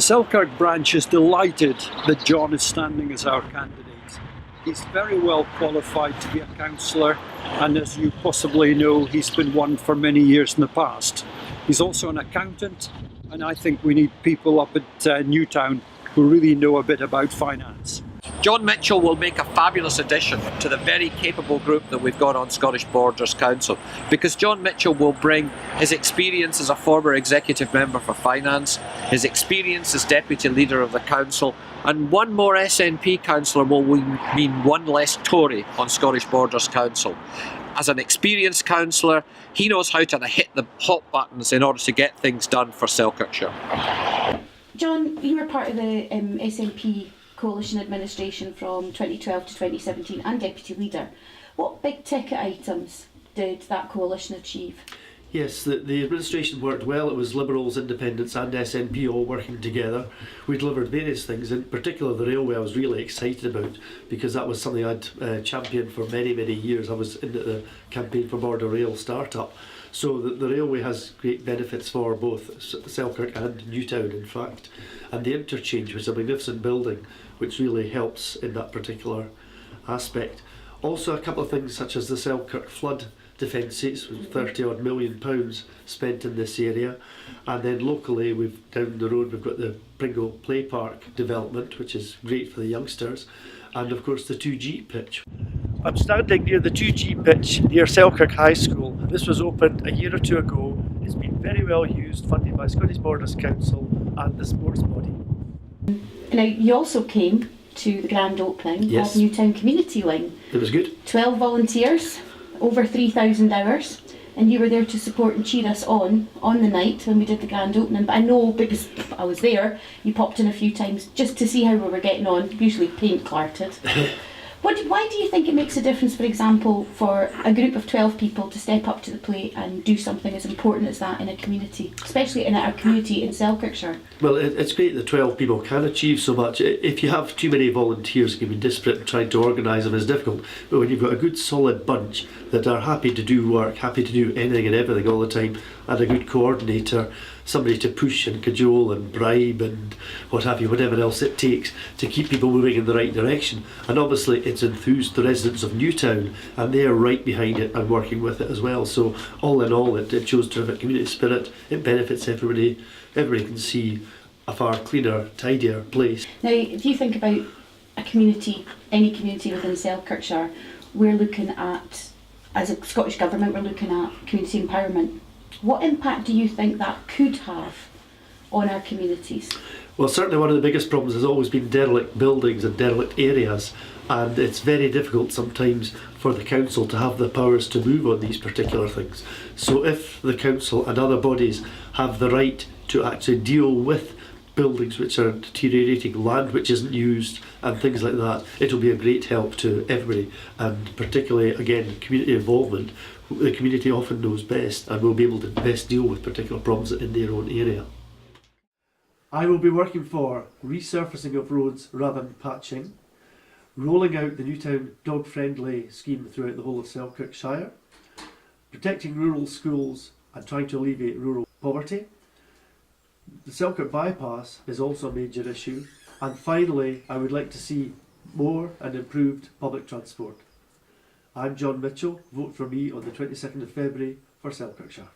The Selkirk branch is delighted that John is standing as our candidate. He's very well qualified to be a councillor, and as you possibly know, he's been one for many years in the past. He's also an accountant, and I think we need people up at Newtown who really know a bit about finance. John Mitchell will make a fabulous addition to the very capable group that we've got on Scottish Borders Council, because John Mitchell will bring his experience as a former executive member for finance, his experience as deputy leader of the council, and one more SNP councillor will mean one less Tory on Scottish Borders Council. As an experienced councillor, he knows how to hit the hot buttons in order to get things done for Selkirkshire. John, you were part of the SNP coalition administration from 2012 to 2017 and deputy leader. What big ticket items did that coalition achieve? Yes, the administration worked well. It was Liberals, Independents and SNP all working together. We delivered various things, in particular the railway I was really excited about, because that was something I'd championed for many, many years. I was in the campaign for Border Rail Startup. So the railway has great benefits for both Selkirk and Newtown, in fact. And the interchange was a magnificent building which really helps in that particular aspect. Also a couple of things such as the Selkirk flood defences, with £30 odd million spent in this area. And then locally, down the road we've got the Pringle Play Park development, which is great for the youngsters, and of course the 2G pitch. I'm standing near the 2G pitch near Selkirk High School. This was opened a year or two ago. It's been very well used, funded by Scottish Borders Council and the sports body. Now, you also came to the grand opening Yes. of Newtown Community Wing. It was good. 12 volunteers, over 3,000 hours, and you were there to support and cheer us on the night when we did the grand opening. But I know, because I was there, you popped in a few times just to see how we were getting on, usually paint clarted. Why do you think it makes a difference, for example, for a group of 12 people to step up to the plate and do something as important as that in a community, especially in our community in Selkirkshire? Well, it's great that 12 people can achieve so much. If you have too many volunteers, it can be disparate, and trying to organise them is difficult. But when you've got a good solid bunch that are happy to do work, happy to do anything and everything all the time, and a good coordinator, somebody to push and cajole and bribe and what have you, whatever else it takes to keep people moving in the right direction. And obviously it's enthused the residents of Newtown, and they're right behind it and working with it as well. So all in all, it shows terrific community spirit. It benefits everybody. Everybody can see a far cleaner, tidier place. Now, if you think about a community, any community within Selkirkshire, we're looking at, as a Scottish Government, we're looking at community empowerment. What impact do you think that could have on our communities? Well, certainly one of the biggest problems has always been derelict buildings and derelict areas, and it's very difficult sometimes for the council to have the powers to move on these particular things. So if the council and other bodies have the right to actually deal with buildings which are deteriorating, land which isn't used and things like that, it'll be a great help to everybody, and particularly, again, community involvement. The community often knows best and will be able to best deal with particular problems in their own area. I will be working for resurfacing of roads rather than patching, rolling out the Newtown dog-friendly scheme throughout the whole of Selkirkshire, protecting rural schools and trying to alleviate rural poverty. The Selkirk bypass is also a major issue, and finally I would like to see more and improved public transport. I'm John Mitchell. Vote for me on the 22nd of February for Selkirkshire.